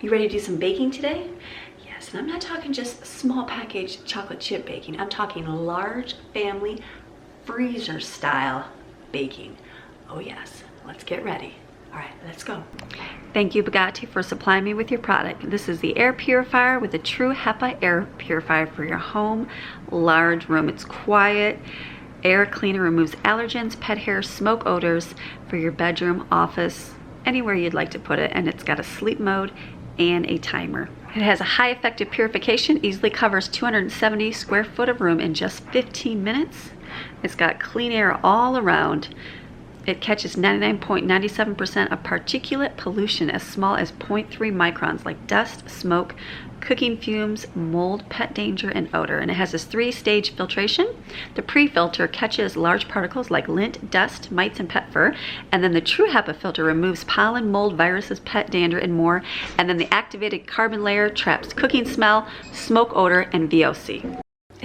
You ready to do some baking today? Yes, and I'm not talking just small package chocolate chip baking. I'm talking large family freezer style baking. Oh yes, let's get ready. All right, let's go. Thank you, Bugatti, for supplying me with your product. This is the air purifier with a true HEPA air purifier for your home, large room. It's quiet. Air cleaner removes allergens, pet hair, smoke odors for your bedroom, office, anywhere you'd like to put it. And it's got a sleep mode and a timer. It has a high effective purification, easily covers 270 square foot of room in just 15 minutes. It's got clean air all around. It catches 99.97% of particulate pollution as small as 0.3 microns, like dust, smoke, cooking fumes, mold, pet danger, and odor. And it has this 3-stage filtration. The pre-filter catches large particles like lint, dust, mites, and pet fur. And then the true HEPA filter removes pollen, mold, viruses, pet dander, and more. And then the activated carbon layer traps cooking smell, smoke odor, and VOC.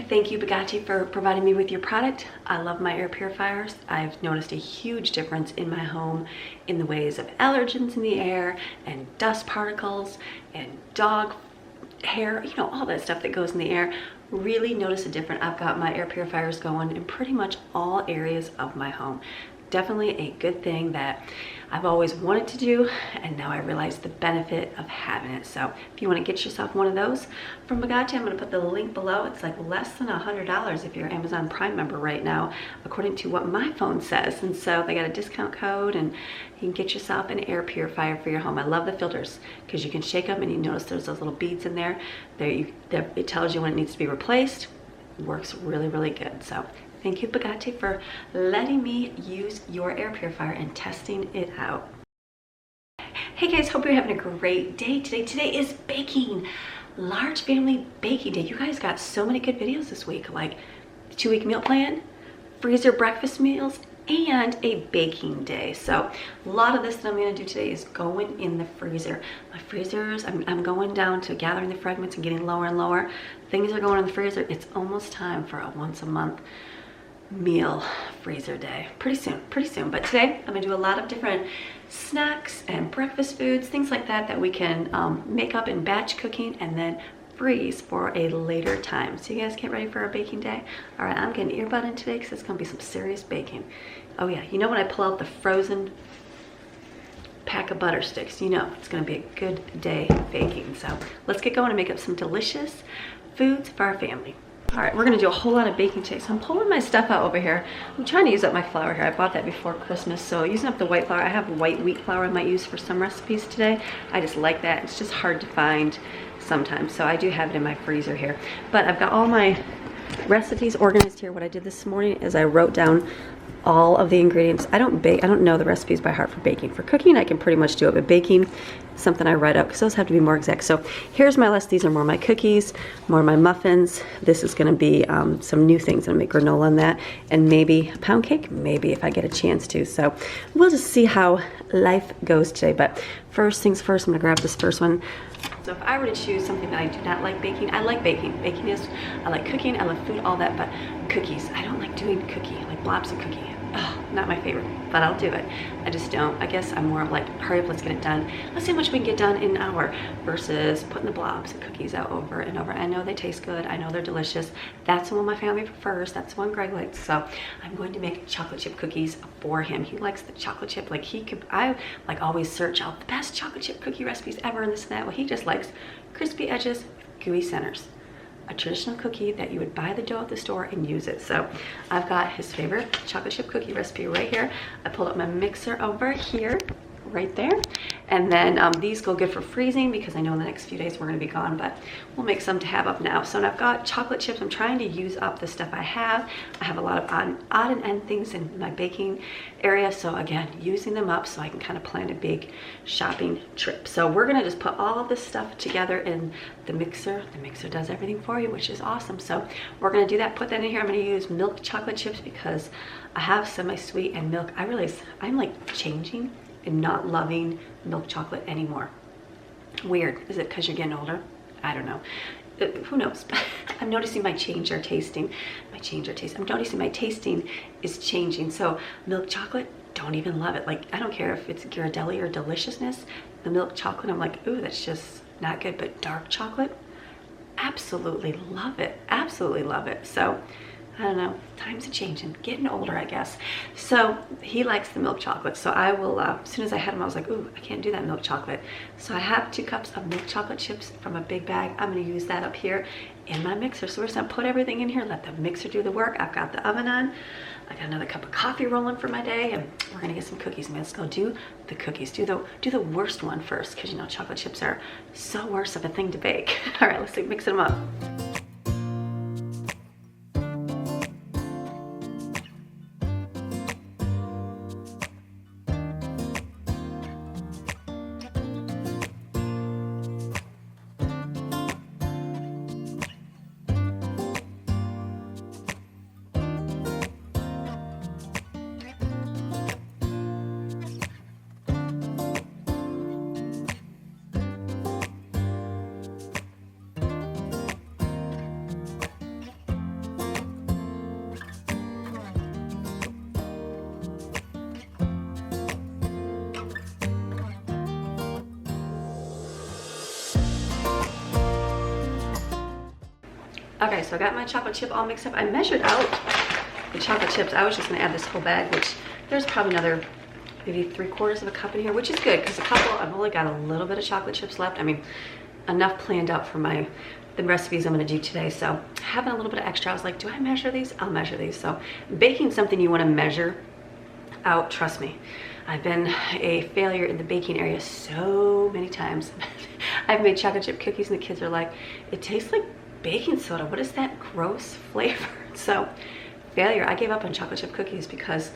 Thank you, Bugatti, for providing me with your product. I love my air purifiers. I've noticed a huge difference in my home in the ways of allergens in the air and dust particles and dog hair, you know, all that stuff that goes in the air. Really notice a difference. I've got my air purifiers going in pretty much all areas of my home. Definitely a good thing that I've always wanted to do, and now I realize the benefit of having it. So if you want to get yourself one of those from Bugatti, I'm going to put the link below. It's like less than $100 if you're an Amazon Prime member right now, according to what my phone says. And so they got a discount code, and you can get yourself an air purifier for your home. I love the filters because you can shake them and you notice there's those little beads in there. It tells you when it needs to be replaced. It works really, really good. So thank you, Bugatti, for letting me use your air purifier and testing it out. Hey guys, hope you're having a great day today. Today is baking, large family baking day. You guys got so many good videos this week, like the 2-week meal plan, freezer breakfast meals, and a baking day. So a lot of this that I'm going to do today is going in the freezer. My freezers, I'm going down to gathering the fragments and getting lower and lower. Things are going in the freezer. It's almost time for a once a month meal freezer day. Pretty soon. But today I'm gonna do a lot of different snacks and breakfast foods, things like that that we can make up in batch cooking and then freeze for a later time. So you guys get ready for a baking day? All right, I'm getting earbud in today because it's gonna be some serious baking. Oh yeah, you know when I pull out the frozen pack of butter sticks, you know it's gonna be a good day baking. So let's get going and make up some delicious foods for our family. All right, we're gonna do a whole lot of baking today. So I'm pulling my stuff out over here. I'm trying to use up my flour here. I bought that before Christmas, so using up the white flour. I have white wheat flour I might use for some recipes today. I just like that. It's just hard to find sometimes, so I do have it in my freezer here. But I've got all my recipes organized here. What I did this morning is I wrote down all of the ingredients. I don't know the recipes by heart for baking. For cooking, I can pretty much do it, but baking, something I write up because those have to be more exact. So here's my list. These are more my cookies, more my muffins. This is going to be some new things. I'm going to make granola in that, and maybe a pound cake, maybe if I get a chance to. So we'll just see how life goes today. But first things first, I'm going to grab this first one. So if I were to choose something that I do not like baking, I like baking. Baking is, I like cooking, I love food, all that, but cookies, I don't like doing cookie, like blobs of cookie. Oh, not my favorite, but I'll do it. I just don't. I guess I'm more of like, hurry up, let's get it done. Let's see how much we can get done in an hour versus putting the blobs of cookies out over and over. I know they taste good. I know they're delicious. That's the one my family prefers. That's the one Greg likes. So I'm going to make chocolate chip cookies for him. He likes the chocolate chip. Like I like always search out the best chocolate chip cookie recipes ever and this and that. Well, he just likes crispy edges, gooey centers. A traditional cookie that you would buy the dough at the store and use it. So I've got his favorite chocolate chip cookie recipe right here. I pulled up my mixer over here, right there. And then these go good for freezing because I know in the next few days we're gonna be gone, but we'll make some to have up now. So I've got chocolate chips. I'm trying to use up the stuff I have. I have a lot of odd and end things in my baking area. So again, using them up so I can kind of plan a big shopping trip. So we're gonna just put all of this stuff together in the mixer. The mixer does everything for you, which is awesome. So we're gonna do that, put that in here. I'm gonna use milk chocolate chips because I have semi-sweet and milk. I realize I'm like changing and not loving milk chocolate anymore. Weird. Is it because you're getting older? I don't know. Who knows? I'm noticing my change or tasting. I'm noticing my tasting is changing. So milk chocolate, don't even love it. Like, I don't care if it's Ghirardelli or Deliciousness, the milk chocolate, I'm like, ooh, that's just not good. But dark chocolate, absolutely love it. Absolutely love it. So I don't know, times are changing, getting older, I guess. So he likes the milk chocolate. So I will, as soon as I had him, I was like, ooh, I can't do that milk chocolate. So I have 2 cups of milk chocolate chips from a big bag. I'm gonna use that up here in my mixer. So we're just gonna put everything in here, let the mixer do the work. I've got the oven on. I got another cup of coffee rolling for my day, and we're gonna get some cookies. Let's go do the cookies. Do the worst one first, because you know chocolate chips are so worse of a thing to bake. All right, let's mix them up. Okay, so I got my chocolate chip all mixed up. I measured out the chocolate chips. I was just gonna add this whole bag, which there's probably another maybe 3/4 of a cup in here, which is good because I've only got a little bit of chocolate chips left. I mean, enough planned out for the recipes I'm gonna do today. So having a little bit of extra, I was like, do I measure these? I'll measure these. So baking something you wanna measure out, trust me. I've been a failure in the baking area so many times. I've made chocolate chip cookies and the kids are like, it tastes like baking soda. What is that gross flavor? So failure. I gave up on chocolate chip cookies because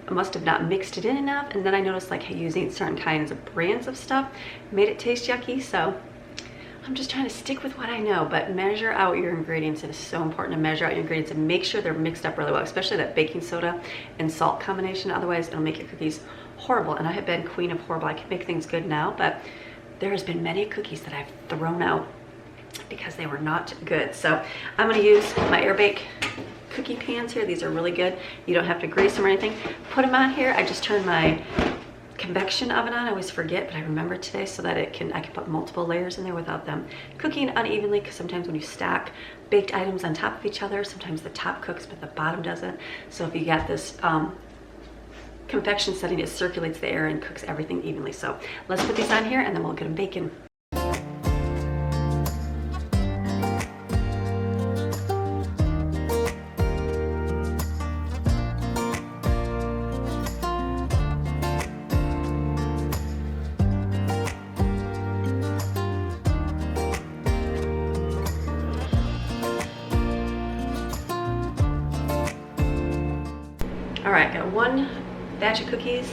I must have not mixed it in enough. And then I noticed like using certain kinds of brands of stuff made it taste yucky. So I'm just trying to stick with what I know, but measure out your ingredients. It is so important to measure out your ingredients and make sure they're mixed up really well, especially that baking soda and salt combination. Otherwise it'll make your cookies horrible. And I have been queen of horrible. I can make things good now, but there has been many cookies that I've thrown out because they were not good. So I'm going to use my air bake cookie pans here. These are really good. You don't have to grease them or anything. Put them on here. I just turned my convection oven on. I always forget, but I remember today so that I can put multiple layers in there without them cooking unevenly, because sometimes when you stack baked items on top of each other, sometimes the top cooks but the bottom doesn't. So if you got this convection setting, it circulates the air and cooks everything evenly. So let's put these on here and then we'll get them baking. All right, got one batch of cookies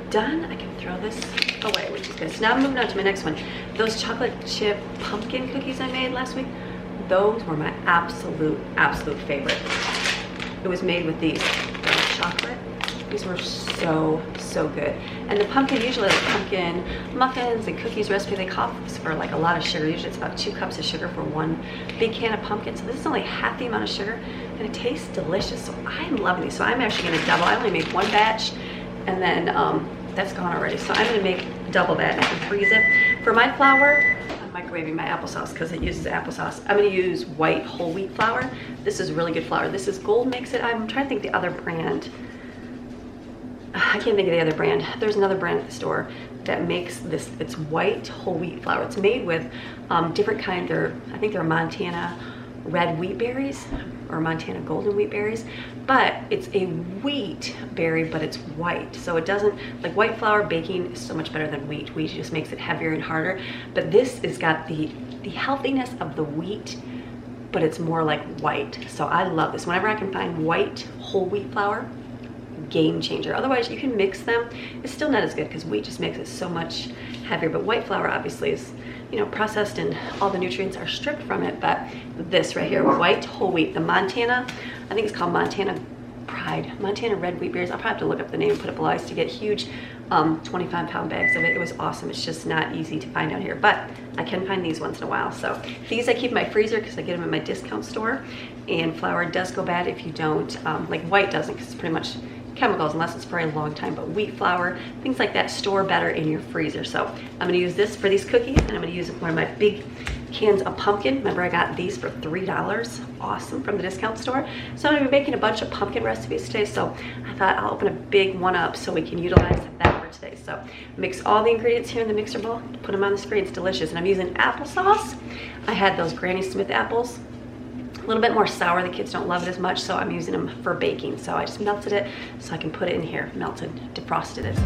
done. I can throw this away, which is good. So now I'm moving on to my next one. Those chocolate chip pumpkin cookies I made last week, those were my absolute favorite. It was made with these dark chocolate. These were so good. And the pumpkin, usually like pumpkin muffins and cookies recipe, they call for like a lot of sugar. Usually it's about 2 cups of sugar for 1 big can of pumpkin. So this is only half the amount of sugar and it tastes delicious. So I'm loving these. So I'm actually gonna double. I only made 1 batch and then that's gone already. So I'm gonna make double that and I can freeze it. For my flour, I'm microwaving my applesauce because it uses applesauce. I'm gonna use white whole wheat flour. This is really good flour. This is Gold Makes It. I'm trying to think the other brand. I can't think of the other brand. There's another brand at the store that makes this. It's white whole wheat flour. It's made with different kind. I think they're Montana red wheat berries or Montana golden wheat berries, but it's a wheat berry, but it's white. So it doesn't, like white flour baking is so much better than wheat. Wheat just makes it heavier and harder. But this has got the healthiness of the wheat, but it's more like white. So I love this. Whenever I can find white whole wheat flour, game changer. Otherwise you can mix them, it's still not as good because wheat just makes it so much heavier. But white flour obviously is, you know, processed and all the nutrients are stripped from it. But this right here, white whole wheat, the Montana, I think it's called Montana Pride, Montana red wheat berries. I'll probably have to look up the name and put it below. I used to get huge 25-pound bags of it. It was awesome. It's just not easy to find out here, but I can find these once in a while. So these I keep in my freezer because I get them at my discount store. And flour does go bad if you don't, like white doesn't, because it's pretty much chemicals unless it's for a long time, but wheat flour, things like that store better in your freezer. So I'm gonna use this for these cookies, and I'm gonna use one of my big cans of pumpkin. Remember, I got these for $3, awesome, from the discount store. So I'm gonna be making a bunch of pumpkin recipes today, so I thought I'll open a big one up so we can utilize that for today. So mix all the ingredients here in the mixer bowl, put them on the screen. It's delicious. And I'm using applesauce. I had those Granny Smith apples, a little bit more sour. The kids don't love it as much, so I'm using them for baking. So I just melted it so I can put it in here, melted, defrosted it.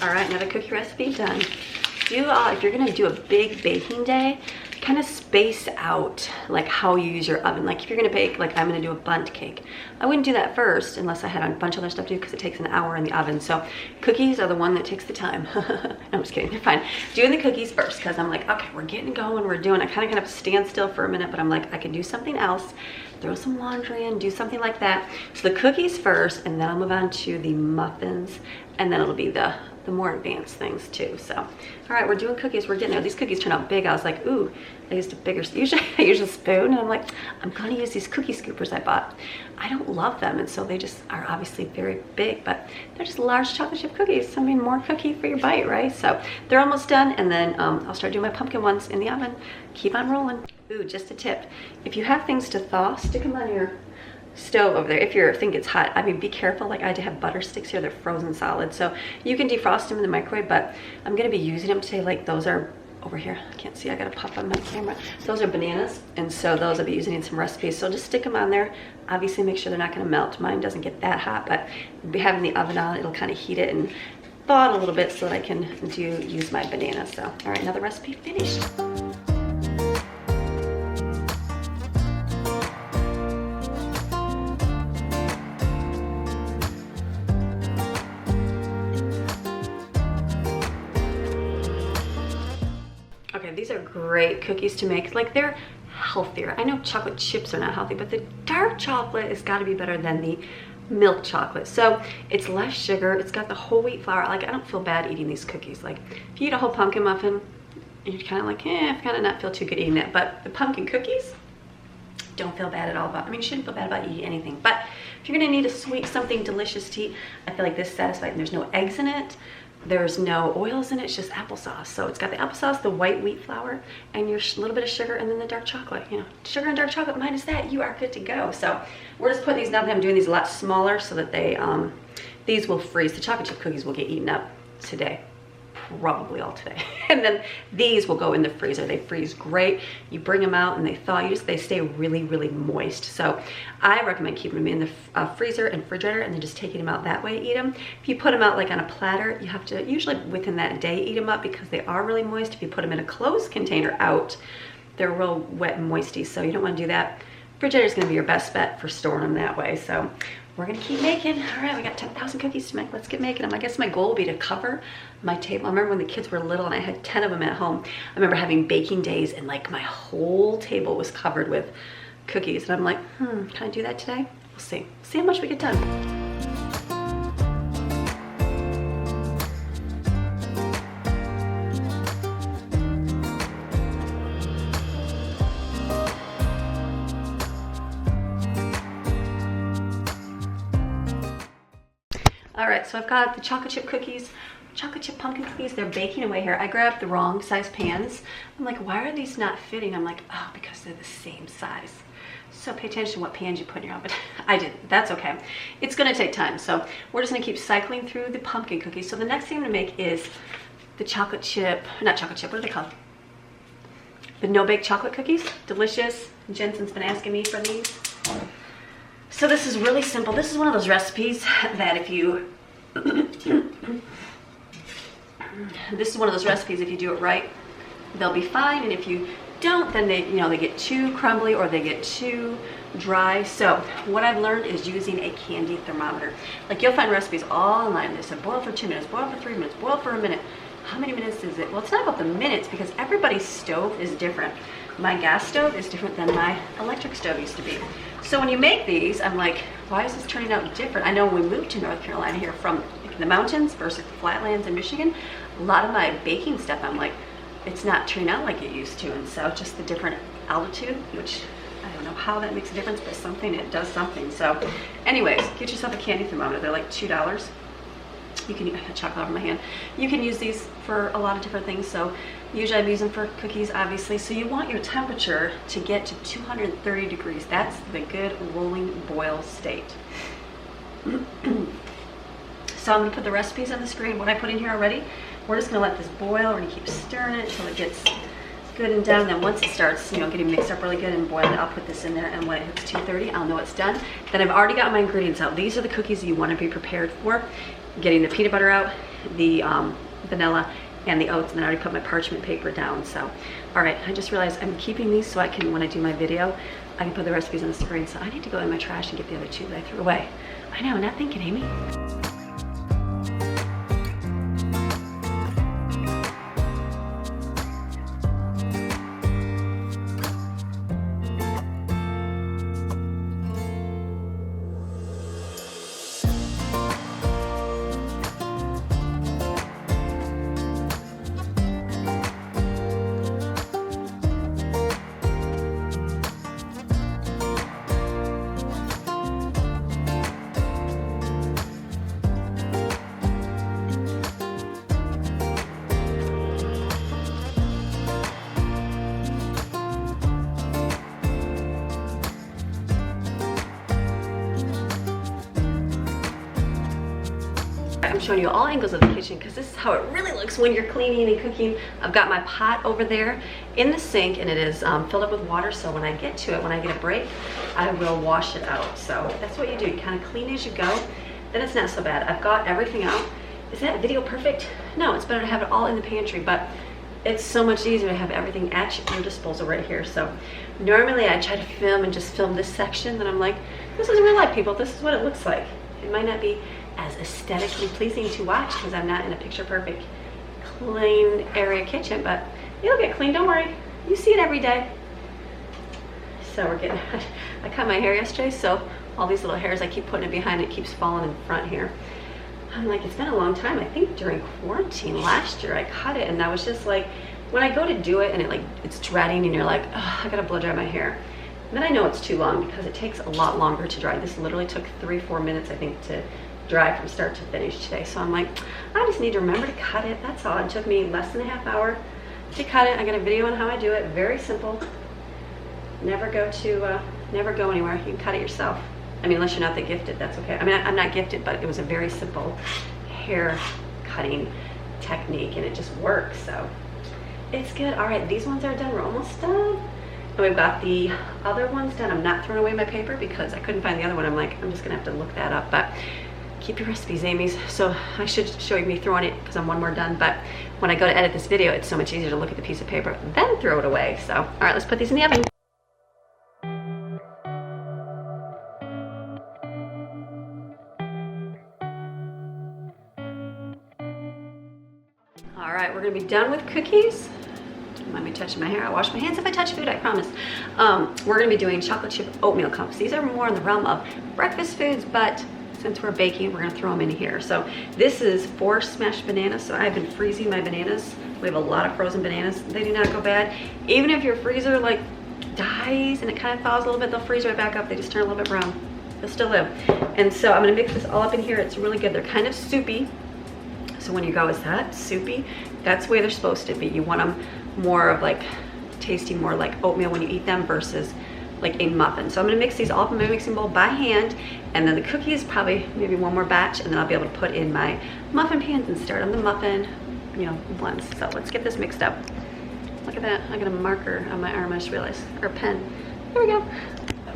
All right, another cookie recipe done. If you're gonna do a big baking day, kind of space out like how you use your oven. Like if you're gonna bake, like I'm gonna do a bundt cake, I wouldn't do that first unless I had a bunch of other stuff to do, because it takes an hour in the oven. So cookies are the one that takes the time. No, I'm just kidding, they're fine. Doing the cookies first, because I'm like, okay, we're getting going, we're doing, I kind of stand still for a minute, but I'm like, I can do something else, throw some laundry in, do something like that. So the cookies first, and then I'll move on to the muffins, and then it'll be the more advanced things too. So all right, we're doing cookies, we're getting there. These cookies turn out big. I was like, ooh, I used a bigger, usually I use a spoon, and I'm like, I'm gonna use these cookie scoopers I bought. I don't love them, and so they just are obviously very big, but they're just large chocolate chip cookies. I mean, more cookie for your bite, right? So they're almost done, and then I'll start doing my pumpkin ones in the oven. Keep on rolling. Ooh, just a tip, if you have things to thaw, stick them on your stove over there if you think it's hot. I mean, be careful. Like I have butter sticks here, they're frozen solid, so you can defrost them in the microwave, but I'm gonna be using them today. Like those are over here, I can't see, I gotta pop on my camera. Those are bananas, and so those I'll be using in some recipes. So just stick them on there. Obviously make sure they're not gonna melt. Mine doesn't get that hot, but be having the oven on, it'll kind of heat it and thaw it a little bit so that I can use my bananas. So all right, another recipe finished. Okay, these are great cookies to make. Like they're healthier. I know chocolate chips are not healthy, but the dark chocolate has got to be better than the milk chocolate. So it's less sugar. It's got the whole wheat flour. Like I don't feel bad eating these cookies. Like if you eat a whole pumpkin muffin, you're kind of like, I kind of not feel too good eating it. But the pumpkin cookies, don't feel bad at all about. I mean, you shouldn't feel bad about eating anything. But if you're gonna need a sweet, something delicious to eat, I feel like this is satisfying. There's no eggs in it. There's no oils in it, it's just applesauce. So it's got the applesauce, the white wheat flour, and your little bit of sugar, and then the dark chocolate. You know, sugar and dark chocolate minus that, you are good to go. So we're just putting these down. I'm doing these a lot smaller so that these will freeze. The chocolate chip cookies will get eaten up today, probably all today. And then these will go in the freezer. They freeze great. You bring them out and they thaw. They stay really, really moist. So I recommend keeping them in the freezer and refrigerator, and then just taking them out that way, eat them. If you put them out like on a platter, you have to usually within that day eat them up, because they are really moist. If you put them in a closed container out, they're real wet and moisty, so you don't want to do that. Refrigerator is going to be your best bet for storing them that way. So we're gonna keep making. All right, we got 10,000 cookies to make. Let's get making them. I guess my goal will be to cover my table. I remember when the kids were little and I had 10 of them at home. I remember having baking days and like my whole table was covered with cookies. And I'm like, can I do that today? We'll see. See how much we get done. All right, so I've got the chocolate chip cookies, chocolate chip pumpkin cookies. They're baking away here. I grabbed the wrong size pans. I'm like, why are these not fitting? I'm like, oh, because they're the same size. So pay attention to what pans you put in your oven. I didn't, that's okay. It's gonna take time. So we're just gonna keep cycling through the pumpkin cookies. So the next thing I'm gonna make is the chocolate chip, not chocolate chip, what are they called? The no-bake chocolate cookies, delicious. Jensen's been asking me for these. So this is really simple. This is one of those recipes that if you This is one of those recipes, if you do it right, they'll be fine, and if you don't, then they, you know, they get too crumbly or they get too dry. So what I've learned is using a candy thermometer. Like, you'll find recipes all online. They said boil for 2 minutes, boil for 3 minutes, boil for a minute. How many minutes is it? Well, it's not about the minutes, because everybody's stove is different. My gas stove is different than my electric stove used to be. So when you make these, I'm like, why is this turning out different? I know when we moved to North Carolina here from the mountains versus the flatlands in Michigan, a lot of my baking stuff, I'm like, it's not turning out like it used to. And so just the different altitude, which I don't know how that makes a difference, but something, it does something. So anyways, get yourself a candy thermometer. They're like $2. You can, chocolate over my hand. You can use these for a lot of different things. So usually I'm using for cookies, obviously. So you want your temperature to get to 230 degrees. That's the good rolling boil state. So I'm gonna put the recipes on the screen, what I put in here already. We're just gonna let this boil. We're gonna keep stirring it until it gets good and done. Then once it starts, you know, getting mixed up really good and boiled, I'll put this in there, and when it hits 230, I'll know it's done. Then I've already got my ingredients out. These are the cookies that you wanna be prepared for. Getting the peanut butter out, the vanilla, and the oats, and then I already put my parchment paper down. So, all right, I just realized I'm keeping these so I can, when I do my video, I can put the recipes on the screen. So I need to go in my trash and get the other two that I threw away. I know, not thinking, Amy. I'm showing you all angles of the kitchen because this is how it really looks when you're cleaning and cooking. I've got my pot over there in the sink, and it is filled up with water, so when I get to it, when I get a break, I will wash it out. So that's what you do. You kind of clean as you go, then it's not so bad. I've got everything out. Is that video perfect? No, it's better to have it all in the pantry, but it's so much easier to have everything at your disposal right here. So normally I try to film and just film this section, then I'm like, this is real life, people. This is what it looks like. It might not be as aesthetically pleasing to watch because I'm not in a picture perfect clean area kitchen, but it'll get clean, don't worry. You see it every day. So we're getting, I cut my hair yesterday, so all these little hairs, I keep putting it behind, it keeps falling in front here. I'm like, it's been a long time. I think during quarantine last year I cut it, and I was just like, when I go to do it and it's dreading and you're like, oh, I gotta blow dry my hair. And then I know it's too long because it takes a lot longer to dry. This literally took 3-4 minutes, I think, to dry from start to finish today. So I'm like, I just need to remember to cut it. That's all. It took me less than a half hour to cut it. I got a video on how I do it. Very simple. Never go anywhere. You can cut it yourself. I mean, unless you're not that gifted, that's okay. I mean, I'm not gifted, but it was a very simple hair cutting technique, and it just works. So it's good. All right, these ones are done. We're almost done. And we've got the other ones done. I'm not throwing away my paper because I couldn't find the other one. I'm like, I'm just gonna have to look that up. But keep your recipes, Amy's. So I should show you me throwing it because I'm one more done. But when I go to edit this video, it's so much easier to look at the piece of paper then throw it away. So, all right, let's put these in the oven. All right, we're gonna be done with cookies. Don't mind me touching my hair. I wash my hands if I touch food, I promise. We're gonna be doing chocolate chip oatmeal cups. These are more in the realm of breakfast foods, but since we're baking, we're gonna throw them in here. So this is 4 smashed bananas. So I've been freezing my bananas. We have a lot of frozen bananas. They do not go bad. Even if your freezer like dies and it kind of thaws a little bit, they'll freeze right back up. They just turn a little bit brown. They'll still live. And so I'm gonna mix this all up in here. It's really good. They're kind of soupy. So when you go, is that soupy? That's the way they're supposed to be. You want them more of like, tasting more like oatmeal when you eat them versus like a muffin. So I'm gonna mix these all up in my mixing bowl by hand, and then the cookies, probably maybe one more batch, and then I'll be able to put in my muffin pans and start on the muffin, you know, blends. So let's get this mixed up. Look at that, I got a marker on my arm, I just realized, or a pen. There we go.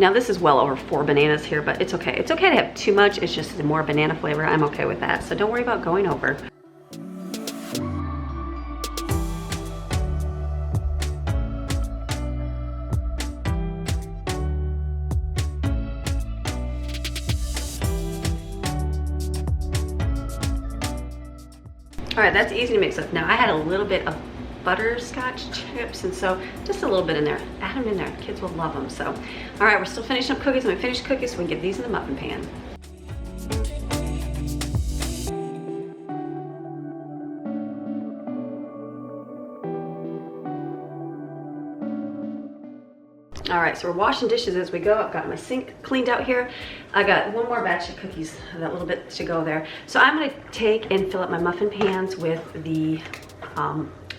Now this is well over 4 bananas here, but it's okay. It's okay to have too much. It's just more banana flavor. I'm okay with that. So don't worry about going over. All right, that's easy to mix up. Now I had a little bit of butterscotch chips, and so just a little bit in there. Add them in there, kids will love them. So, all right, we're still finishing up cookies. When we finish cookies, so we can get these in the muffin pan. All right, so we're washing dishes as we go. I've got my sink cleaned out here. I got one more batch of cookies, that little bit to go there. So I'm gonna take and fill up my muffin pans with the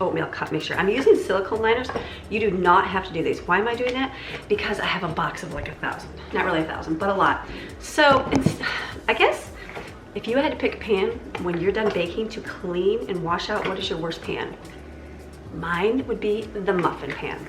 oatmeal cup mixture. I'm using silicone liners. You do not have to do these. Why am I doing that? Because I have a box of like 1,000. Not really 1,000, but a lot. So I guess if you had to pick a pan when you're done baking to clean and wash out, what is your worst pan? Mine would be the muffin pan.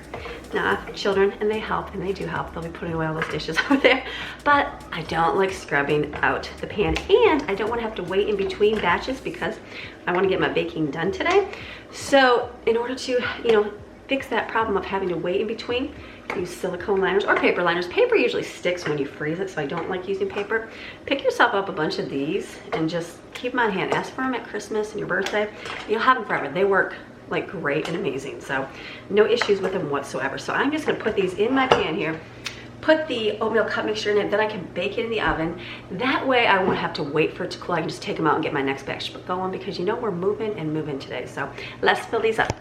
Now I have children and they help, and they do help. They'll be putting away all those dishes over there. But I don't like scrubbing out the pan, and I don't want to have to wait in between batches because I want to get my baking done today. So in order to, you know, fix that problem of having to wait in between, use silicone liners or paper liners. Paper usually sticks when you freeze it, so I don't like using paper. Pick yourself up a bunch of these and just keep them on hand. Ask for them at Christmas and your birthday. You'll have them forever. They work like great and amazing, so no issues with them whatsoever. So I'm just gonna put these in my pan here, put the oatmeal cup mixture in it, then I can bake it in the oven. That way I won't have to wait for it to cool. I can just take them out and get my next batch going, because you know we're moving and moving today. So let's fill these up.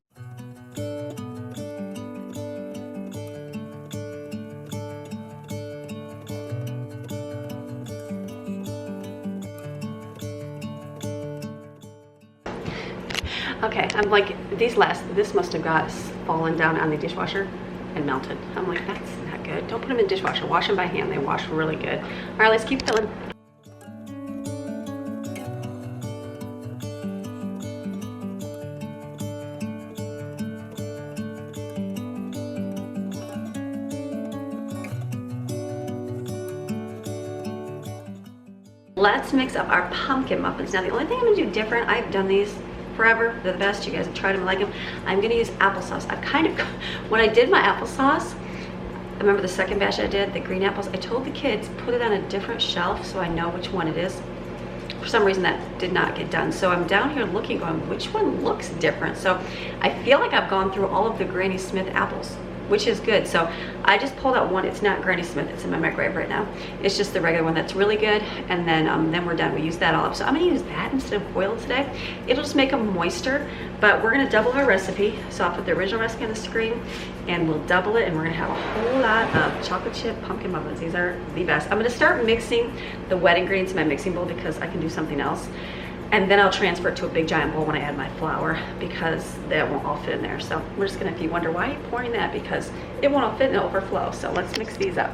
Okay, I'm like, this must have got fallen down on the dishwasher and melted. I'm like, that's not good. Don't put them in the dishwasher. Wash them by hand. They wash really good. All right, let's keep filling. Let's mix up our pumpkin muffins. Now, the only thing I'm gonna do different, I've done these forever, they're the best. You guys have tried them, like them. I'm gonna use applesauce. I've kind of, when I did my applesauce, I remember the second batch I did, the green apples, I told the kids, put it on a different shelf so I know which one it is. For some reason that did not get done. So I'm down here looking, going, which one looks different? So I feel like I've gone through all of the Granny Smith apples, which is good. So I just pulled out one. It's not Granny Smith, it's in my microwave right now. It's just the regular one that's really good. And then we're done. We use that all up. So I'm gonna use that instead of oil today. It'll just make them moister, but we're gonna double our recipe. So I'll put the original recipe on the screen and we'll double it, and we're gonna have a whole lot of chocolate chip pumpkin muffins. These are the best. I'm gonna start mixing the wet ingredients in my mixing bowl because I can do something else. And then I'll transfer it to a big giant bowl when I add my flour, because that won't all fit in there. So we're just gonna, if you wonder why you're pouring that, because it won't all fit and overflow. So let's mix these up.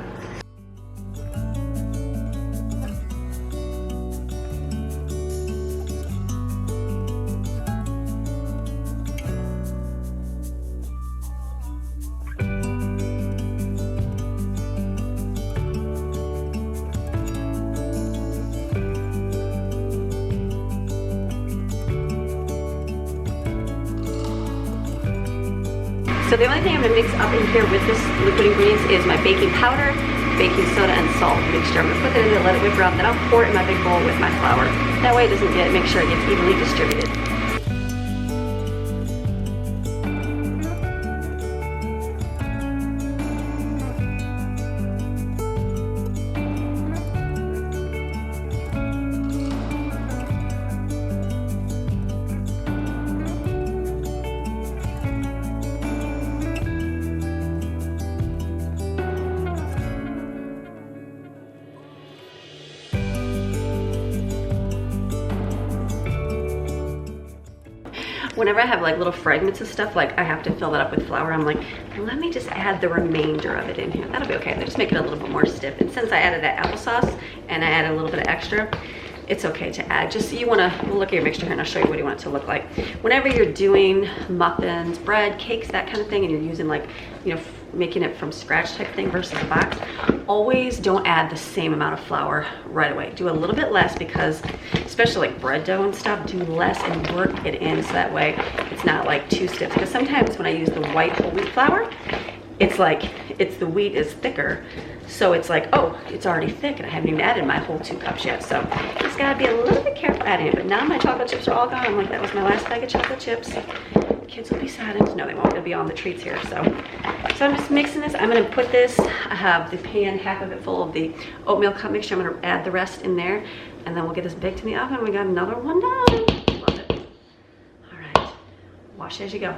So the only thing I'm gonna mix up in here with this liquid ingredients is my baking powder, baking soda, and salt mixture. I'm gonna put that in there, let it whip around, then I'll pour it in my big bowl with my flour. That way it doesn't make sure it gets evenly distributed. Whenever I have like little fragments of stuff, like I have to fill that up with flour, I'm like, let me just add the remainder of it in here. That'll be okay. They just make it a little bit more stiff. And since I added that applesauce and I added a little bit of extra, it's okay to add. Just, you wanna, we'll look at your mixture here and I'll show you what you want it to look like. Whenever you're doing muffins, bread, cakes, that kind of thing, and you're using like, you know, making it from scratch type thing versus a box, always don't add the same amount of flour right away. Do a little bit less, because especially like bread dough and stuff, do less and work it in so that way it's not like too stiff. Because sometimes when I use the white whole wheat flour, it's like, the wheat is thicker. So it's like, oh, it's already thick and I haven't even added my whole 2 cups yet. So just gotta be a little bit careful adding it. But now my chocolate chips are all gone. I'm like, that was my last bag of chocolate chips. Kids will be saddened. No, they won't. They'll be on the treats here. So I'm just mixing this. I'm gonna put this, I have the pan, half of it full of the oatmeal cup mixture. I'm gonna add the rest in there, and then we'll get this baked in the oven. We got another one done. Love it. All right, wash as you go.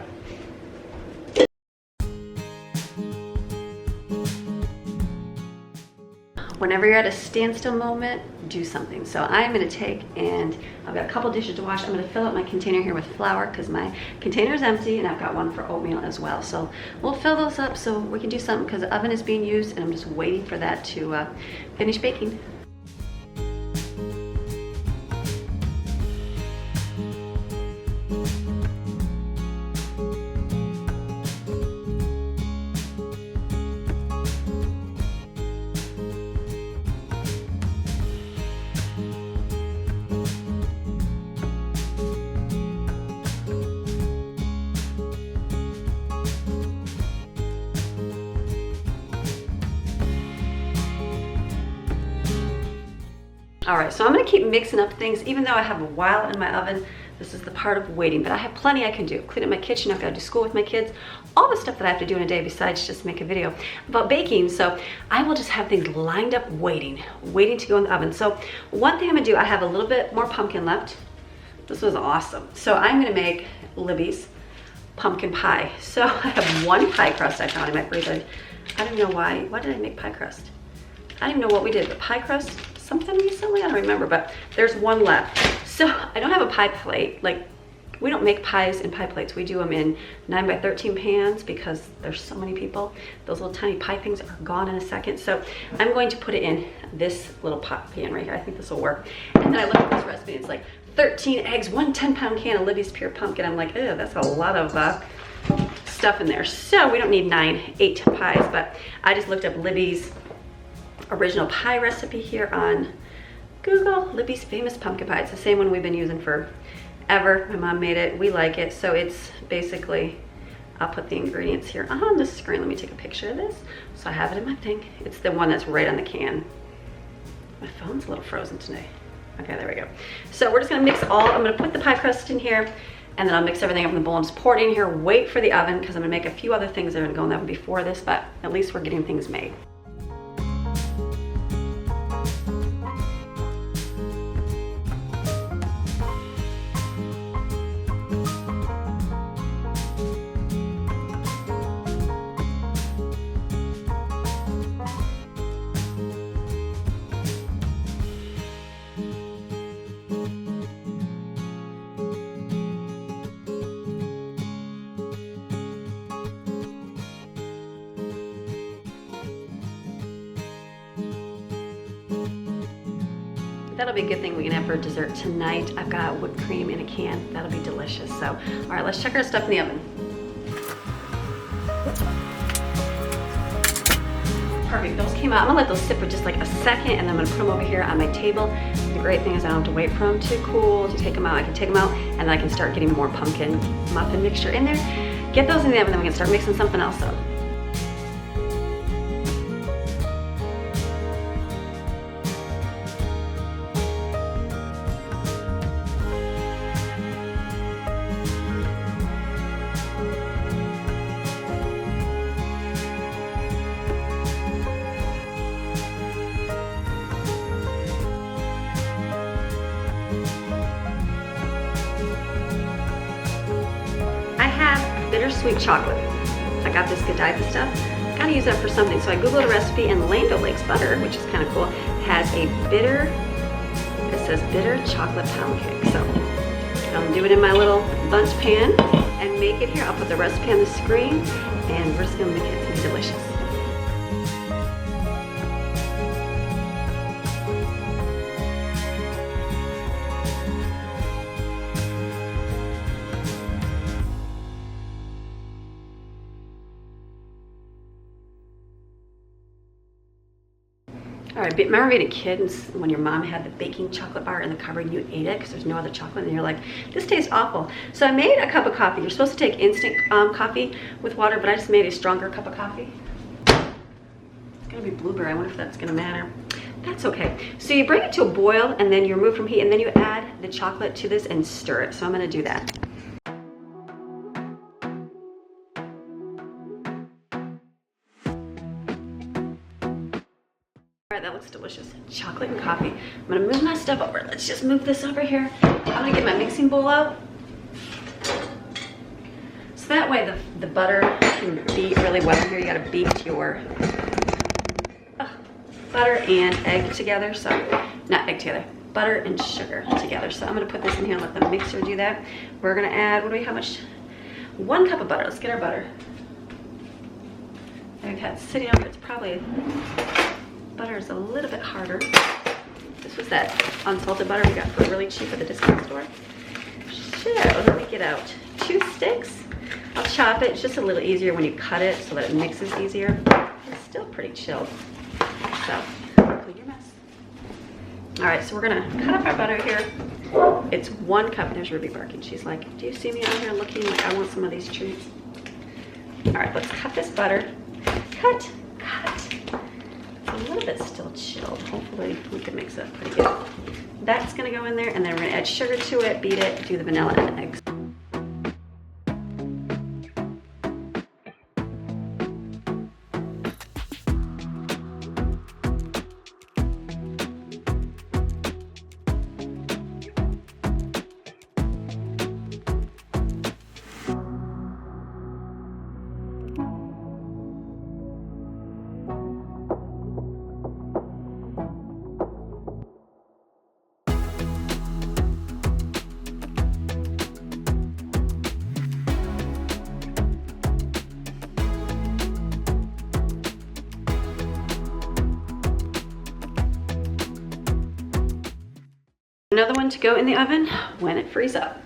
Whenever you're at a standstill moment, do something. So I'm gonna take, and I've got a couple dishes to wash. I'm gonna fill up my container here with flour because my container is empty, and I've got one for oatmeal as well. So we'll fill those up so we can do something, because the oven is being used and I'm just waiting for that to finish baking. All right, so I'm gonna keep mixing up things, even though I have a while in my oven. This is the part of waiting, but I have plenty I can do. Clean up my kitchen, I've gotta do school with my kids, all the stuff that I have to do in a day besides just make a video about baking. So I will just have things lined up waiting to go in the oven. So one thing I'm gonna do, I have a little bit more pumpkin left. This was awesome. So I'm gonna make Libby's pumpkin pie. So I have 1 pie crust I found in my freezer. I don't know why did I make pie crust? I don't even know what we did, but pie crust, something recently, I don't remember, but there's 1 left. So I don't have a pie plate. Like, we don't make pies in pie plates. We do them in 9 by 13 pans because there's so many people. Those little tiny pie things are gone in a second. So I'm going to put it in this little pot pan right here. I think this will work. And then I look at this recipe, it's like 13 eggs, 1 10-pound can of Libby's pure pumpkin. I'm like, ew, that's a lot of stuff in there. So we don't need 8 pies, but I just looked up Libby's original pie recipe here on Google. Libby's famous pumpkin pie. It's the same one we've been using forever. My mom made it, we like it. So it's basically, I'll put the ingredients here on the screen. Let me take a picture of this. So I have it in my thing. It's the one that's right on the can. My phone's a little frozen today. Okay, there we go. So we're just gonna mix I'm gonna put the pie crust in here, and then I'll mix everything up in the bowl and just pour it in here, wait for the oven, because I'm gonna make a few other things that are gonna go in the oven before this, but at least we're getting things made. That'll be a good thing we can have for dessert tonight. I've got whipped cream in a can. That'll be delicious. So, all right, let's check our stuff in the oven. Perfect, those came out. I'm gonna let those sit for just like a second, and then I'm gonna put them over here on my table. The great thing is I don't have to wait for them to cool to take them out. I can take them out, and then I can start getting more pumpkin muffin mixture in there. Get those in the oven, then we can start mixing something else up. Bittersweet chocolate. I got this Godiva stuff. Gotta use that for something. So I Googled a recipe, and Land O'Lakes butter, which is kind of cool, has a bitter, it says bitter chocolate pound cake. So I'll do it in my little bunch pan and make it here. I'll put the recipe on the screen, and we're just gonna make it. It's gonna be delicious. All right, remember being a kid and when your mom had the baking chocolate bar in the cupboard and you ate it because there's no other chocolate and you're like, this tastes awful. So I made a cup of coffee. You're supposed to take instant coffee with water, but I just made a stronger cup of coffee. It's gonna be blueberry. I wonder if that's gonna matter. That's okay. So you bring it to a boil and then you remove from heat and then you add the chocolate to this and stir it. So I'm gonna do that. All right, that looks delicious. Chocolate and coffee. I'm gonna move my stuff over. Let's just move this over here. I'm gonna get my mixing bowl out. So that way the butter can beat really well here. You gotta beat your butter and egg together. So, not egg together, butter and sugar together. So I'm gonna put this in here and let the mixer do that. We're gonna add, how much? 1 cup of butter. Let's get our butter. I've had sitting over, it's probably, butter is a little bit harder. This was that unsalted butter we got for really cheap at the discount store. So let me get out 2 sticks. I'll chop it. It's just a little easier when you cut it so that it mixes easier. It's still pretty chilled. So clean your mess. All right, so we're gonna cut up our butter here. It's 1 cup. There's Ruby barking. She's like, do you see me out here looking like I want some of these treats? All right, let's cut this butter. Cut. A little bit still chilled. Hopefully we can mix it pretty good. That's gonna go in there and then we're gonna add sugar to it, beat it, do the vanilla and the eggs. Another one to go in the oven when it frees up.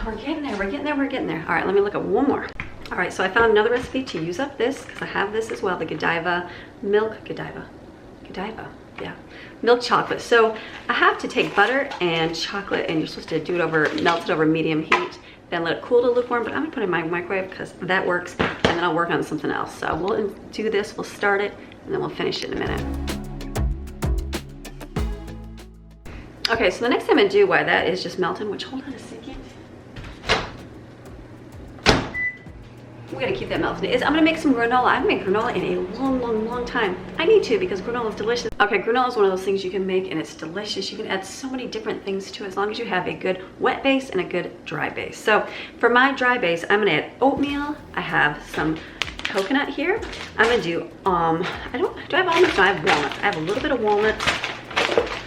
We're getting there. All right, let me look at one more. All right, so I found another recipe to use up this because I have this as well, the Godiva milk, yeah, milk chocolate. So I have to take butter and chocolate and you're supposed to do it over, melt it over medium heat, then let it cool to lukewarm, but I'm gonna put it in my microwave because that works and then I'll work on something else. So we'll do this, we'll start it, and then we'll finish it in a minute. Okay, so the next thing I'm gonna do while that is just melting, which, hold on a second. We gotta keep that melting. I'm gonna make some granola. I haven't made granola in a long time. I need to because granola is delicious. Okay, granola is one of those things you can make and it's delicious. You can add so many different things to it as long as you have a good wet base and a good dry base. So for my dry base, I'm gonna add oatmeal. I have some coconut here. I'm gonna do, do I have almonds? No, I have walnuts. I have a little bit of walnuts.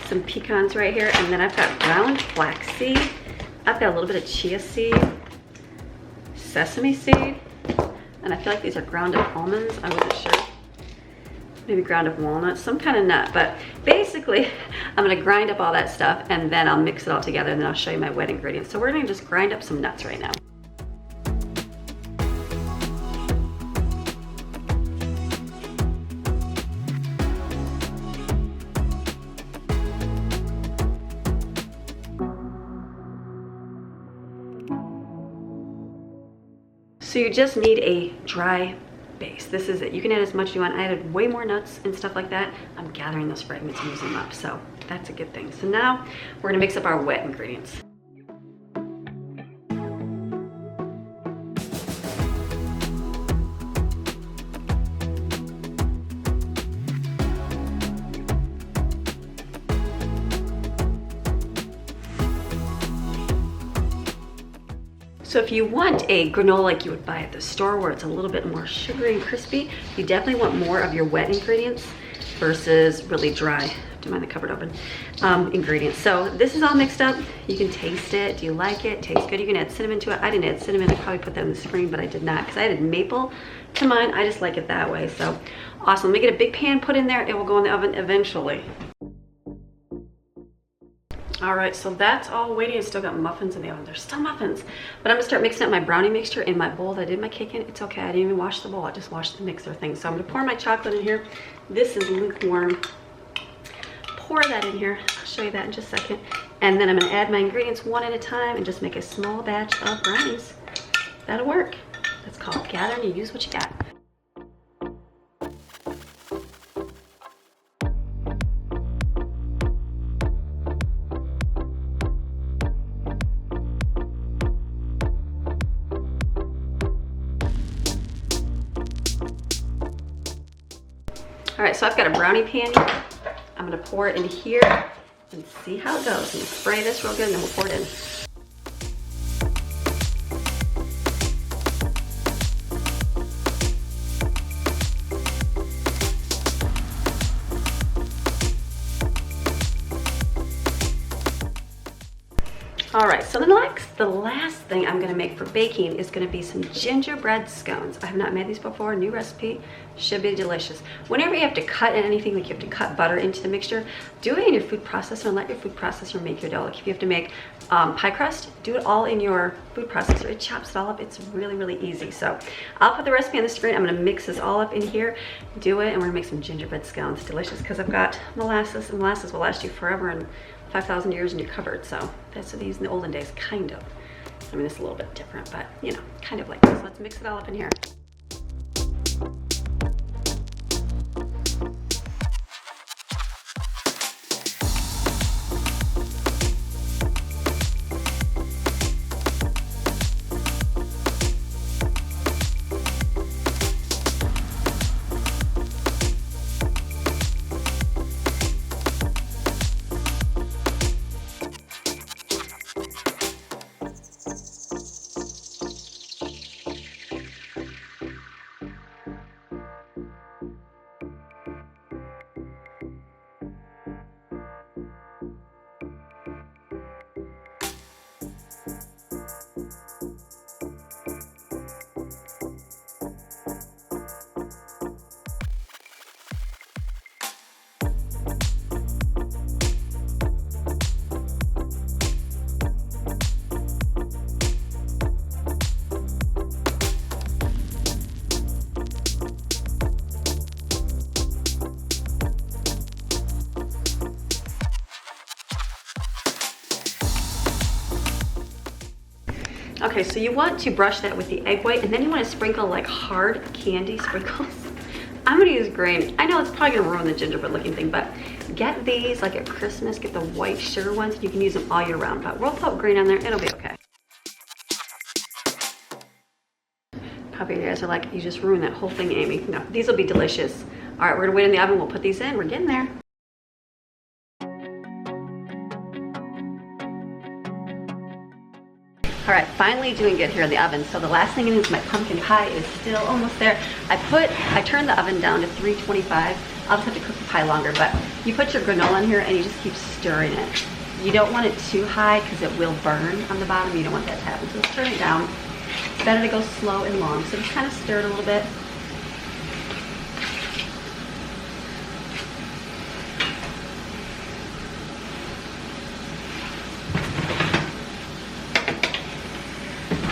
Some pecans right here, and then I've got ground flaxseed. I've got a little bit of chia seed, sesame seed, and I feel like these are ground up almonds. I wasn't sure. Maybe ground up walnuts, some kind of nut. But basically, I'm gonna grind up all that stuff and then I'll mix it all together and then I'll show you my wet ingredients. So we're gonna just grind up some nuts right now. So you just need a dry base. This is it. You can add as much as you want. I added way more nuts and stuff like that. I'm gathering those fragments and using them up, so that's a good thing. So now we're gonna mix up our wet ingredients. So if you want a granola like you would buy at the store where it's a little bit more sugary and crispy, you definitely want more of your wet ingredients versus really dry, do you mind the cupboard open, ingredients. So this is all mixed up. You can taste it. Do you like it? Tastes good. You can add cinnamon to it. I didn't add cinnamon. I probably put that in the screen, but I did not because I added maple to mine. I just like it that way. So awesome. Let me get a big pan put in there. It will go in the oven eventually. All right, so that's all waiting. I still got muffins in the oven. There's still muffins. But I'm gonna start mixing up my brownie mixture in my bowl that I did my cake in. It's okay, I didn't even wash the bowl. I just washed the mixer thing. So I'm gonna pour my chocolate in here. This is lukewarm. Pour that in here. I'll show you that in just a second. And then I'm gonna add my ingredients one at a time and just make a small batch of brownies. That'll work. That's called gather and you use what you got. All right, so I've got a brownie pan here. I'm gonna pour it in here and see how it goes. And spray this real good and then we'll pour it in. All right, so the last thing I'm gonna make for baking is gonna be some gingerbread scones. I have not made these before, new recipe, should be delicious. Whenever you have to cut anything, like you have to cut butter into the mixture, do it in your food processor and let your food processor make your dough. Like if you have to make pie crust, do it all in your food processor. It chops it all up, it's really, really easy. So I'll put the recipe on the screen. I'm gonna mix this all up in here, do it, and we're gonna make some gingerbread scones. Delicious, because I've got molasses, and molasses will last you forever and 5,000 years in your cupboard. So that's what these in the olden days, kind of. I mean, it's a little bit different, but you know, kind of like this. Let's mix it all up in here. Okay, so you want to brush that with the egg white, and then you want to sprinkle like hard candy sprinkles. I'm gonna use grain. I know it's probably gonna ruin the gingerbread looking thing, but get these like at Christmas, get the white sugar ones. You can use them all year round, but we'll put green on there, it'll be okay. Probably you guys are like, you just ruined that whole thing, Amy. No, these will be delicious. All right, we're gonna wait in the oven, we'll put these in, we're getting there. All right, finally doing good here in the oven. So the last thing is my pumpkin pie is still almost there. I turned the oven down to 325. I'll just have to cook the pie longer, but you put your granola in here and you just keep stirring it. You don't want it too high because it will burn on the bottom. You don't want that to happen, so just turn it down. It's better to go slow and long. So just kind of stir it a little bit.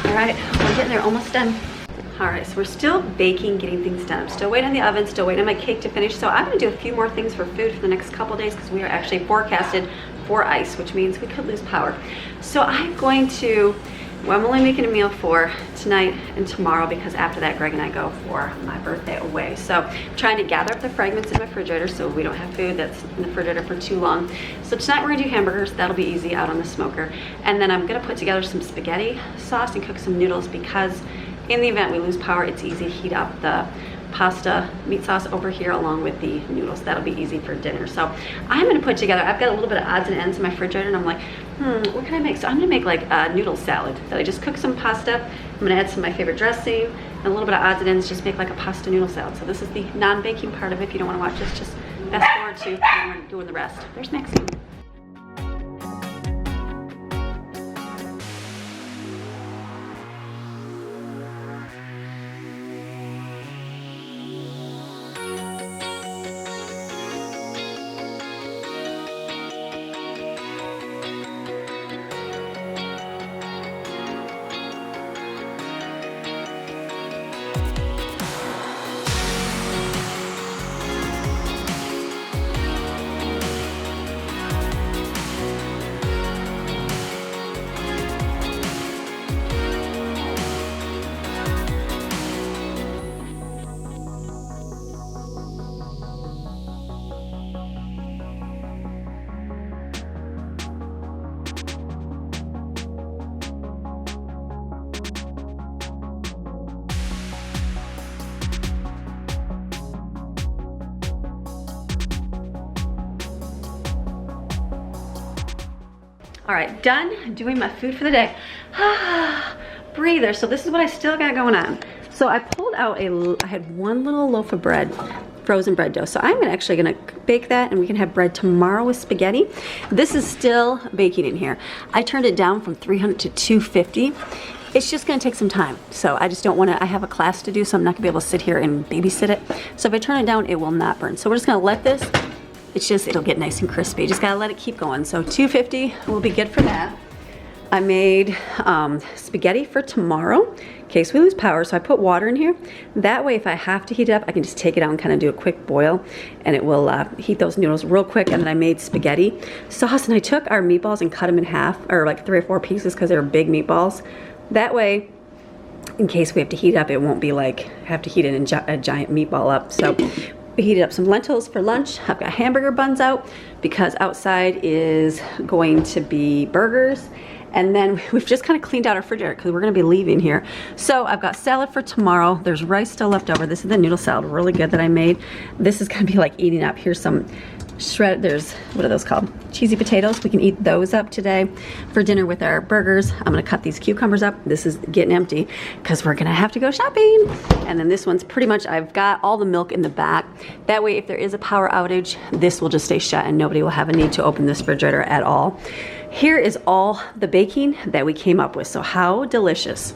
All right, we're getting there, almost done. All right, so we're still baking, getting things done. I'm still waiting on the oven, still waiting on my cake to finish. So I'm gonna do a few more things for food for the next couple days because we are actually forecasted for ice, which means we could lose power. So I'm going to, well, I'm only making a meal for tonight and tomorrow because after that, Greg and I go for my birthday away. So I'm trying to gather up the fragments in my refrigerator so we don't have food that's in the refrigerator for too long. So tonight we're gonna do hamburgers. That'll be easy out on the smoker. And then I'm gonna put together some spaghetti sauce and cook some noodles because in the event we lose power, it's easy to heat up the pasta meat sauce over here along with the noodles. That'll be easy for dinner. So I'm gonna put together, I've got a little bit of odds and ends in my refrigerator and I'm like, what can I make? So I'm gonna make like a noodle salad that I just cook some pasta. I'm gonna add some of my favorite dressing and a little bit of odds and ends, just make like a pasta noodle salad. So this is the non-baking part of it. If you don't wanna watch this, just fast forward to when we're doing the rest. There's Maxine. All right, done doing my food for the day. Breather. So this is what I still got going on. So I pulled out I had one little loaf of bread, frozen bread dough. So I'm actually gonna bake that and we can have bread tomorrow with spaghetti. This is still baking in here. I turned it down from 300 to 250. It's just gonna take some time. So I just don't wanna, I have a class to do, so I'm not gonna be able to sit here and babysit it. So if I turn it down, it will not burn. So we're just gonna let this, it'll get nice and crispy. Just gotta let it keep going. So 250 will be good for that. I made spaghetti for tomorrow in case we lose power. So I put water in here. That way if I have to heat it up, I can just take it out and kind of do a quick boil and it will heat those noodles real quick. And then I made spaghetti sauce and I took our meatballs and cut them in half, or like 3 or 4 pieces because they were big meatballs. That way, in case we have to heat it up, it won't be like have to heat a giant meatball up. So we heated up some lentils for lunch. I've got hamburger buns out because outside is going to be burgers. And then we've just kind of cleaned out our refrigerator because we're going to be leaving here. So I've got salad for tomorrow. There's rice still left over. This is the noodle salad, really good, that I made. This is going to be like eating up. Here's some there's, what are those called? Cheesy potatoes. We can eat those up today for dinner with our burgers. I'm going to cut these cucumbers up. This is getting empty because we're going to have to go shopping. And then this one's pretty much, I've got all the milk in the back. That way, if there is a power outage, this will just stay shut and nobody will have a need to open this refrigerator at all. Here is all the baking that we came up with. So how delicious.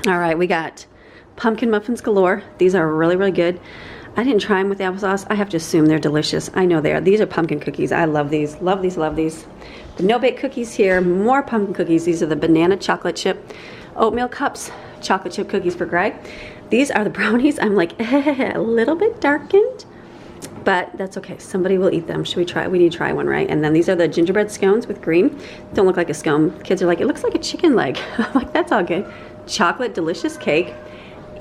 All right, we got pumpkin muffins galore. These are really, really good. I didn't try them with the applesauce. I have to assume they're delicious. I know they are. These are pumpkin cookies. I love these. Love these, love these. The no-bake cookies here. More pumpkin cookies. These are the banana chocolate chip oatmeal cups. Chocolate chip cookies for Greg. These are the brownies. I'm like, a little bit darkened. But that's okay. Somebody will eat them. Should we try? We need to try one, right? And then these are the gingerbread scones with green. Don't look like a scone. Kids are like, it looks like a chicken leg. I'm like, that's all good. Chocolate delicious cake.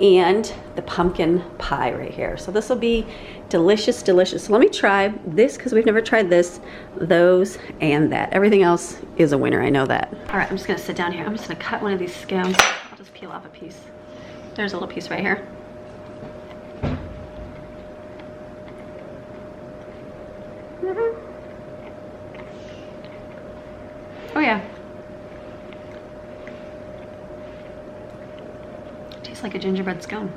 And the pumpkin pie right here. So this will be delicious, delicious. So let me try this because we've never tried this, those, and that. Everything else is a winner, I know that. All right, I'm just gonna sit down here. I'm just gonna cut one of these scones. I'll just peel off a piece. There's a little piece right here. Oh yeah. Tastes like a gingerbread scone.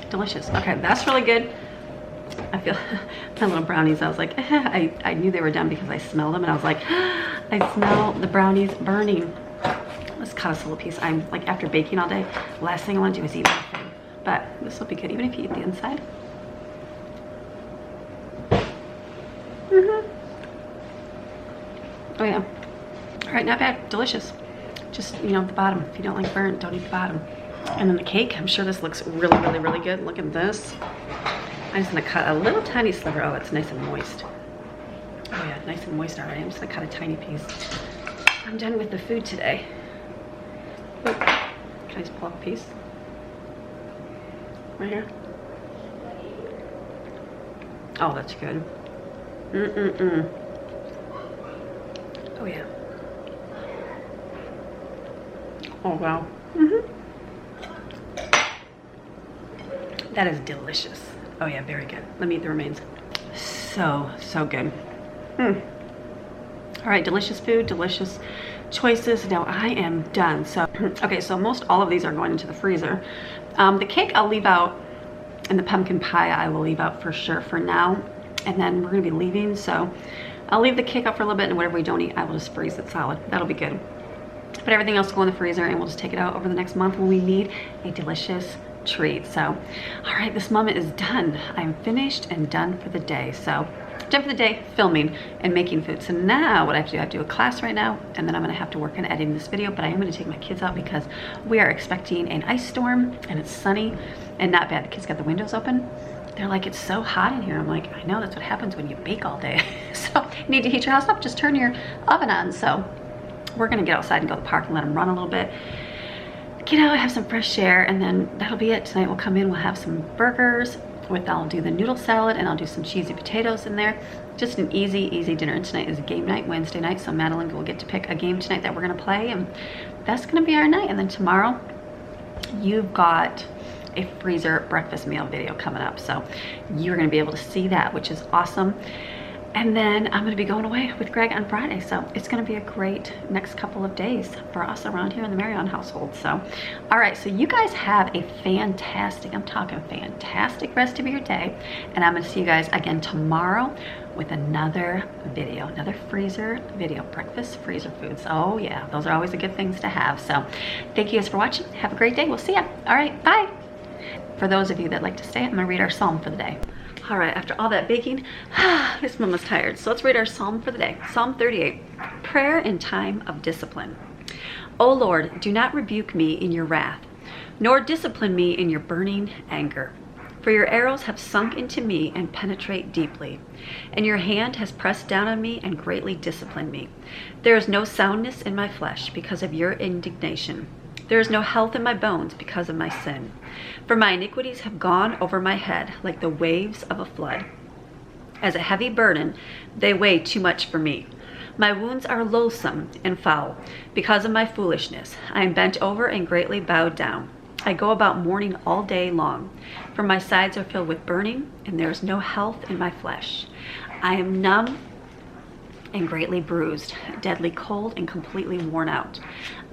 Delicious. Okay, that's really good. I feel my little brownies, I was like, I knew they were done because I smelled them and I was like, I smell the brownies burning. Let's cut us a little piece. I'm like, after baking all day, last thing I want to do is eat anything. But this will be good, even if you eat the inside. Oh yeah. All right, not bad, delicious. Just, you know, the bottom. If you don't like burnt, don't eat the bottom. And then the cake, I'm sure this looks really, really, really good. Look at this. I'm just gonna cut a little tiny sliver. Oh, it's nice and moist. Oh yeah, nice and moist already. I'm just gonna cut a tiny piece. I'm done with the food today. Oop. Can I just pull up a piece? Right here. Oh, that's good. Oh yeah. Oh wow. That is delicious. Oh yeah, very good. Let me eat the remains. So, so good. All right, delicious food, delicious choices. Now I am done. So, okay, so most all of these are going into the freezer. The cake I'll leave out, and the pumpkin pie I will leave out for sure for now. And then we're gonna be leaving, so I'll leave the cake out for a little bit, and whatever we don't eat, I will just freeze it solid. That'll be good. But everything else will go in the freezer, and we'll just take it out over the next month when we need a delicious treat. So, all right, this moment is done. I'm finished and done for the day. So, done for the day filming and making food. So now what I have to do, I have to do a class right now, and then I'm gonna have to work on editing this video, but I am gonna take my kids out because we are expecting an ice storm, and it's sunny and not bad. The kids got the windows open. They're like, it's so hot in here. I'm like, I know, that's what happens when you bake all day. So you need to heat your house up, just turn your oven on. So we're gonna get outside and go to the park and let them run a little bit. Get out, have some fresh air, and then that'll be it. Tonight we'll come in, we'll have some burgers with, I'll do the noodle salad, and I'll do some cheesy potatoes in there. Just an easy, easy dinner. And tonight is game night, Wednesday night, so Madeline will get to pick a game tonight that we're gonna play, and that's gonna be our night. And then tomorrow, you've got a freezer breakfast meal video coming up, so you're gonna be able to see that, which is awesome. And then I'm gonna be going away with Greg on Friday. So it's gonna be a great next couple of days for us around here in the Maryon household. So, all right, so you guys have a fantastic, I'm talking fantastic rest of your day. And I'm gonna see you guys again tomorrow with another video, another freezer video, breakfast freezer foods. Oh yeah, those are always the good things to have. So thank you guys for watching. Have a great day. We'll see ya. All right, bye. For those of you that like to stay, I'm gonna read our psalm for the day. All right, after all that baking, this mama's tired. So let's read our psalm for the day. Psalm 38, prayer in time of discipline. O Lord, do not rebuke me in your wrath, nor discipline me in your burning anger. For your arrows have sunk into me and penetrate deeply, and your hand has pressed down on me and greatly disciplined me. There is no soundness in my flesh because of your indignation. There is no health in my bones because of my sin. For my iniquities have gone over my head like the waves of a flood. As a heavy burden, they weigh too much for me. My wounds are loathsome and foul. Because of my foolishness, I am bent over and greatly bowed down. I go about mourning all day long, for my sides are filled with burning, and there is no health in my flesh. I am numb and greatly bruised, deadly cold and completely worn out.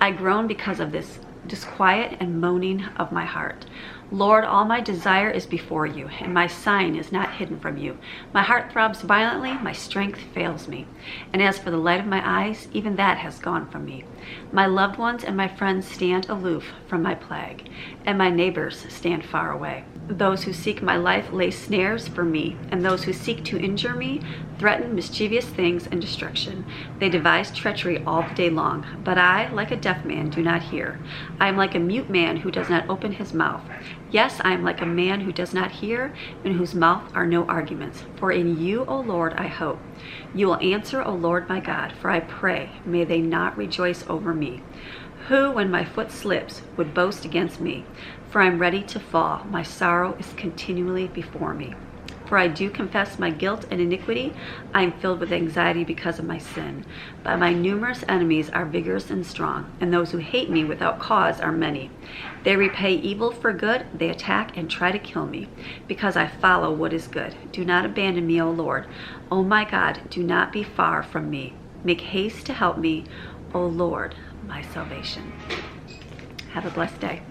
I groan because of this disquiet and moaning of my heart. Lord, all my desire is before you, and my sign is not hidden from you. My heart throbs violently, my strength fails me. And as for the light of my eyes, even that has gone from me. My loved ones and my friends stand aloof from my plague, and my neighbors stand far away. Those who seek my life lay snares for me, and those who seek to injure me threaten mischievous things and destruction. They devise treachery all the day long, but I, like a deaf man, do not hear. I am like a mute man who does not open his mouth. Yes, I am like a man who does not hear, in whose mouth are no arguments. For in you, O Lord, I hope. You will answer, O Lord my God, for I pray, may they not rejoice over me. Who, when my foot slips, would boast against me? For I am ready to fall. My sorrow is continually before me. For I do confess my guilt and iniquity. I am filled with anxiety because of my sin. But my numerous enemies are vigorous and strong, and those who hate me without cause are many. They repay evil for good. They attack and try to kill me, because I follow what is good. Do not abandon me, O Lord. O my God, do not be far from me. Make haste to help me, O Lord, my salvation. Have a blessed day.